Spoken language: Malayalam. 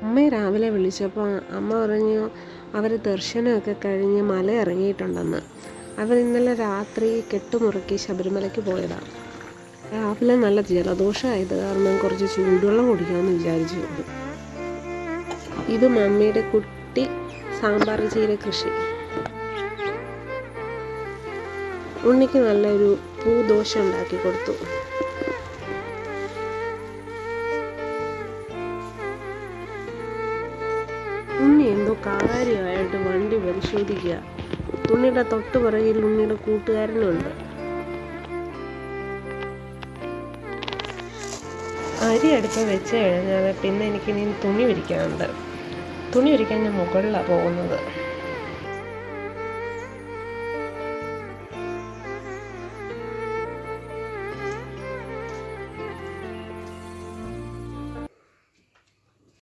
അമ്മയെ രാവിലെ വിളിച്ചപ്പോൾ അമ്മ പറഞ്ഞു അവർ ദർശനമൊക്കെ കഴിഞ്ഞ് മല ഇറങ്ങിയിട്ടുണ്ടെന്ന്. ഇന്നലെ രാത്രി കെട്ടുമുറുക്കി ശബരിമലയ്ക്ക് പോയതാണ്. രാവിലെ നല്ല ജലദോഷമായത് കാരണം കുറച്ച് ചൂടുവെള്ളം കുടിക്കാമെന്ന് വിചാരിച്ചു. ഇത് മമ്മിയുടെ കുട്ടി സാമ്പാർ ചീര കൃഷി. ഉണ്ണിക്ക് നല്ലൊരു പൂദോശ ഉണ്ടാക്കി കൊടുത്തു. ഉണ്ണി എന്തോ കാര്യമായിട്ട് വണ്ടി പരിശോധിക്കുക. ഉണ്ണിയുടെ തൊട്ട് പുറകിൽ ഉണ്ണിയുടെ കൂട്ടുകാരനുണ്ട്. അരി അടുപ്പ് വെച്ച് കഴിഞ്ഞാൽ പിന്നെ എനിക്കിനി തുണി വിരിക്കാനുണ്ട്. തുണി വിരിക്കാൻ ഞാൻ മുകളിലാണ് പോകുന്നത്.